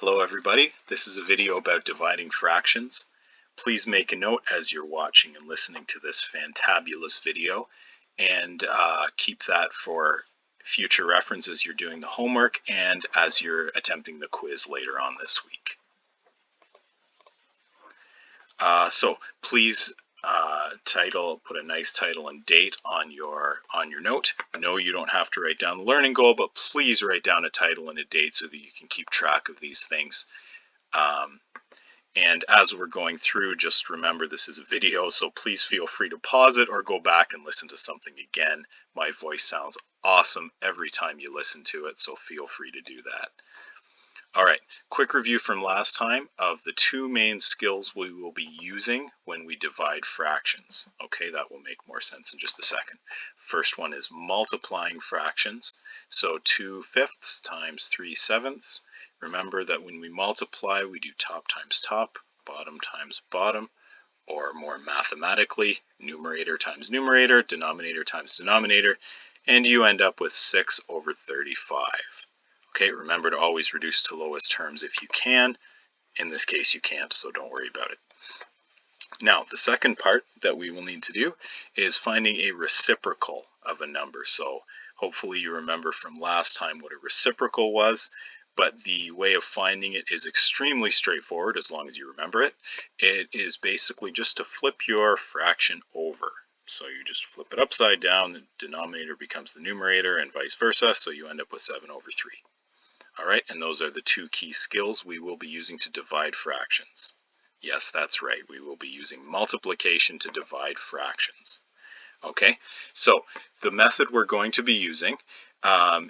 Hello everybody, this is a video about dividing fractions. Please make a note as you're watching and listening to this fantabulous video and keep that for future reference as you're doing the homework and as you're attempting the quiz later on this week. So please put a nice title and date on your note. No, you don't have to write down the learning goal, but please write down a title and a date so that you can keep track of these things. And as we're going through, just remember this is a video, so please feel free to pause it or go back and listen to something again. My voice sounds awesome every time you listen to it, so feel free to do that. All right, quick review from last time of the two main skills we will be using when we divide fractions. Okay, that will make more sense in just a second. First one is multiplying fractions. So 2/5 times 3/7. Remember that when we multiply, we do top times top, bottom times bottom, or more mathematically, numerator times numerator, denominator times denominator, and you end up with 6/35. Okay, remember to always reduce to lowest terms if you can. In this case, you can't, so don't worry about it. Now, the second part that we will need to do is finding a reciprocal of a number. So hopefully you remember from last time what a reciprocal was, but the way of finding it is extremely straightforward as long as you remember it. It is basically just to flip your fraction over. So you just flip it upside down, the denominator becomes the numerator and vice versa, so you end up with 7/3. All right, and those are the two key skills we will be using to divide fractions. Yes, that's right, we will be using multiplication to divide fractions. Okay, so the method we're going to be using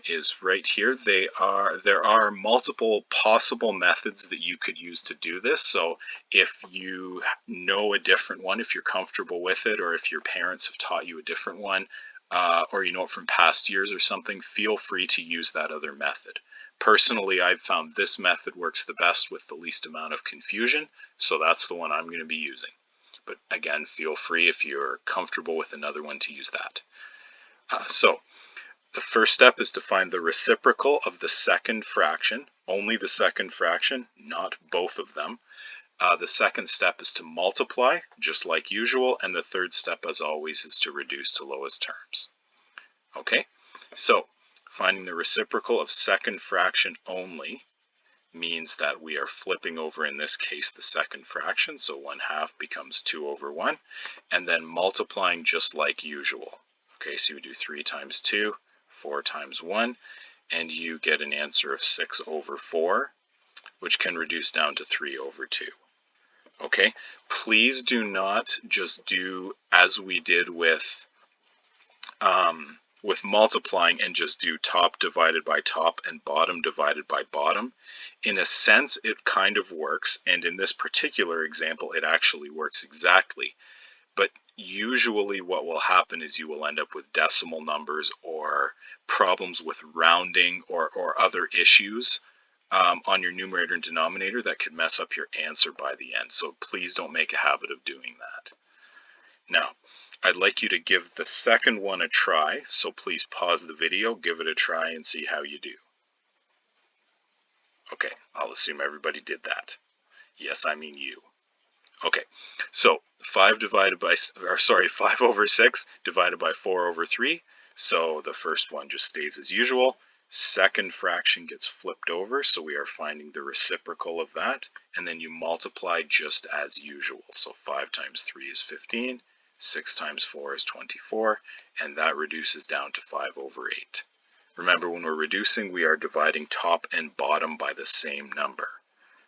is right here. There are multiple possible methods that you could use to do this. So if you know a different one, if you're comfortable with it, or if your parents have taught you a different one, or you know it from past years or something, feel free to use that other method. Personally, I've found this method works the best with the least amount of confusion, so that's the one I'm going to be using. But again, feel free if you're comfortable with another one to use that. So the first step is to find the reciprocal of the second fraction, only the second fraction, not both of them. The second step is to multiply, just like usual, and the third step, as always, is to reduce to lowest terms. Okay, so finding the reciprocal of second fraction only means that we are flipping over, in this case, the second fraction, so 1/2 becomes 2/1, and then multiplying just like usual. Okay, so you do 3 times 2, 4 times 1, and you get an answer of 6/4, which can reduce down to 3/2. Okay, please do not just do as we did with multiplying and just do top divided by top and bottom divided by bottom. In a sense, it kind of works, and in this particular example, it actually works exactly. But usually what will happen is you will end up with decimal numbers or problems with rounding or other issues on your numerator and denominator that could mess up your answer by the end. So please don't make a habit of doing that. Now, I'd like you to give the second one a try, so please pause the video, give it a try, and see how you do. Okay, I'll assume everybody did that. Yes, I mean you. Okay, so 5/6 divided by 4/3, so the first one just stays as usual. Second fraction gets flipped over, so we are finding the reciprocal of that, and then you multiply just as usual. So 5 times 3 is 15. 6 times 4 is 24, and that reduces down to 5/8. Remember, when we're reducing, we are dividing top and bottom by the same number.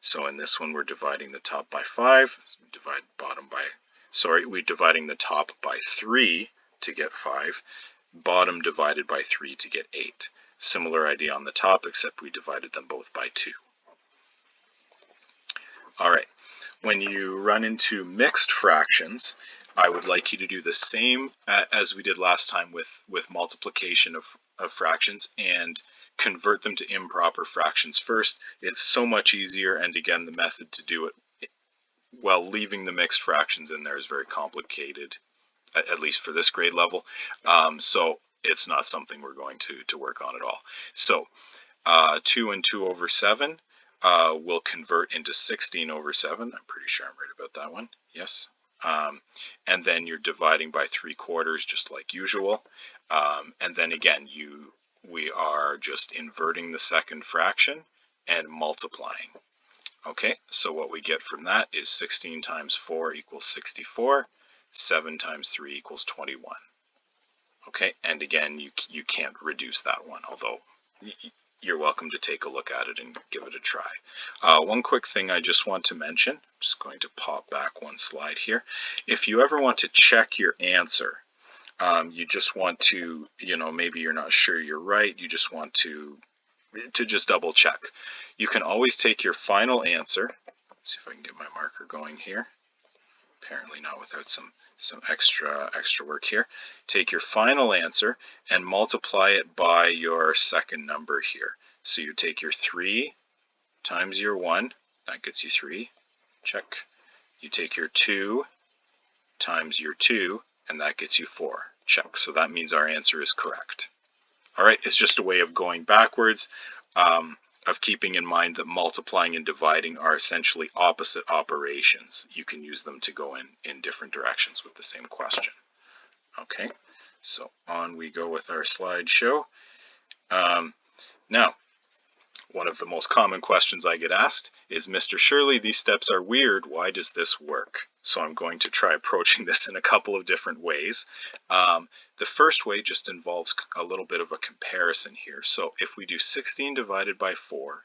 So in this one, we're dividing the top by 5, we're dividing the top by 3 to get 5, bottom divided by 3 to get 8. Similar idea on the top, except we divided them both by 2. All right, when you run into mixed fractions, I would like you to do the same as we did last time with multiplication of fractions and convert them to improper fractions first. It's so much easier, and again, the method to do it while leaving the mixed fractions in there is very complicated, at least for this grade level. So it's not something we're going to work on at all. So 2 and 2/7. will convert into 16 over 7. I'm pretty sure I'm right about that one. Yes. And then you're dividing by 3/4 just like usual. And then again, we are just inverting the second fraction and multiplying. Okay, so what we get from that is 16 times 4 equals 64. 7 times 3 equals 21. Okay, and again, you can't reduce that one, although you're welcome to take a look at it and give it a try. One quick thing I just want to mention, just going to pop back one slide here. If you ever want to check your answer, you just want to, maybe you're not sure you're right, you just want to just double check. You can always take your final answer. Let's see if I can get my marker going here. Apparently not without some extra work here. Take your final answer and multiply it by your second number here. So you take your 3 times your 1, that gets you 3, check. You take your 2 times your 2, and that gets you 4, check. So that means our answer is correct. All right, it's just a way of going backwards, of keeping in mind that multiplying and dividing are essentially opposite operations. You can use them to go in different directions with the same question. Okay, so on we go with our slideshow. Now, one of the most common questions I get asked is, Mr. Shirley, these steps are weird. Why does this work? So I'm going to try approaching this in a couple of different ways. The first way just involves a little bit of a comparison here. So if we do 16 divided by 4,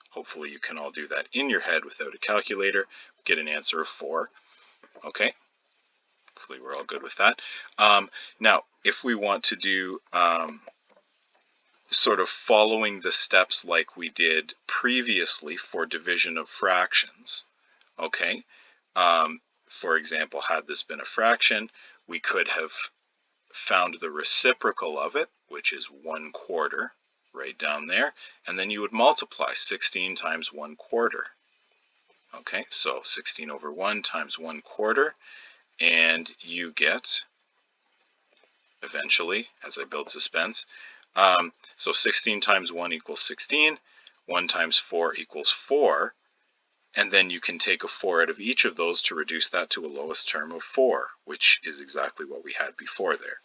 hopefully you can all do that in your head without a calculator, get an answer of 4. Okay, hopefully we're all good with that. Now, if we want to do sort of following the steps like we did previously for division of fractions, okay, for example, had this been a fraction, we could have found the reciprocal of it, which is 1/4, right down there, and then you would multiply 16 times 1/4. Okay, so 16 over 1 times 1/4, and you get, eventually, as I build suspense, so 16 times 1 equals 16, 1 times 4 equals 4, and then you can take a 4 out of each of those to reduce that to a lowest term of 4, which is exactly what we had before there.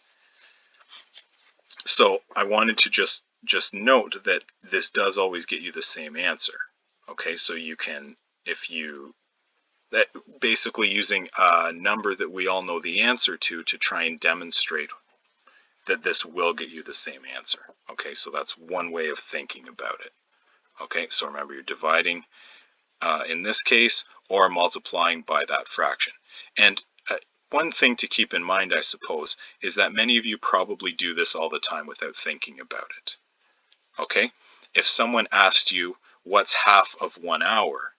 So I wanted to just note that this does always get you the same answer. Okay, so you can, that basically using a number that we all know the answer to try and demonstrate that this will get you the same answer. Okay, so that's one way of thinking about it. Okay, so remember, you're dividing in this case, or multiplying by that fraction. And one thing to keep in mind, I suppose, is that many of you probably do this all the time without thinking about it. Okay, if someone asked you what's half of 1 hour,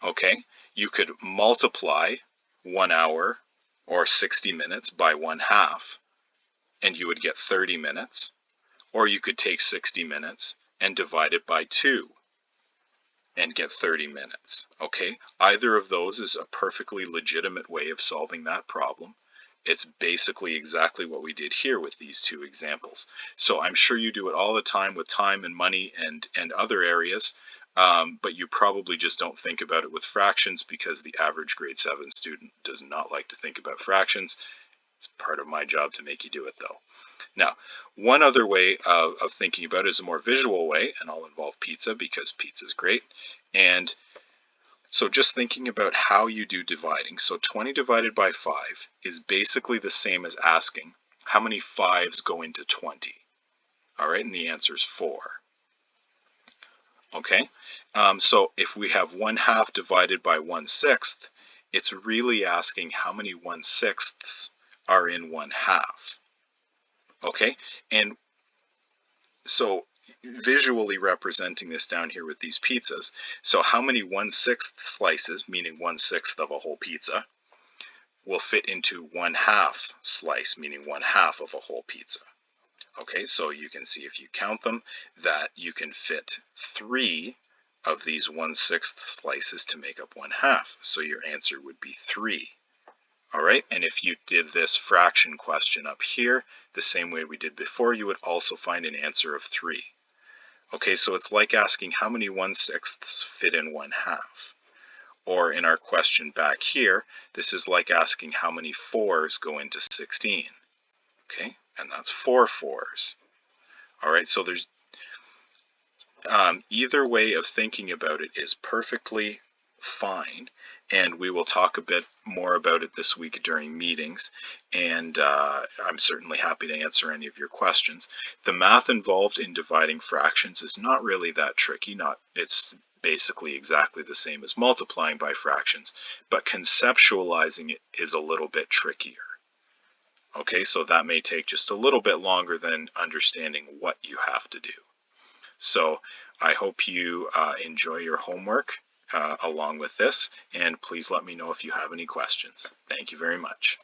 okay, you could multiply 1 hour or 60 minutes by 1/2, and you would get 30 minutes, or you could take 60 minutes and divide it by 2 and get 30 minutes. Okay, either of those is a perfectly legitimate way of solving that problem. It's basically exactly what we did here with these two examples. So I'm sure you do it all the time with time and money and other areas, but you probably just don't think about it with fractions because the average grade 7 student does not like to think about fractions. It's part of my job to make you do it though. Now, one other way of thinking about it is a more visual way, and I'll involve pizza because pizza is great. And so just thinking about how you do dividing. So 20 divided by 5 is basically the same as asking how many 5s go into 20. All right, and the answer is 4. Okay, so if we have 1/2 divided by 1/6, it's really asking how many 1/6 are in 1/2. Okay, and so visually representing this down here with these pizzas, so how many 1/6 slices, meaning 1/6 of a whole pizza, will fit into 1/2 slice, meaning 1/2 of a whole pizza? Okay, so you can see if you count them that you can fit 3 of these 1/6 slices to make up 1/2, so your answer would be 3. All right, and if you did this fraction question up here, the same way we did before, you would also find an answer of 3. Okay, so it's like asking how many 1/6 fit in 1/2. Or in our question back here, this is like asking how many 4s go into 16. Okay, and that's 4 4s. All right, so there's either way of thinking about it is perfectly fine, and we will talk a bit more about it this week during meetings, and I'm certainly happy to answer any of your questions. The math involved in dividing fractions is not really that tricky. It's basically exactly the same as multiplying by fractions, but conceptualizing it is a little bit trickier. Okay, so that may take just a little bit longer than understanding what you have to do. So I hope you enjoy your homework along with this, and please let me know if you have any questions. Thank you very much.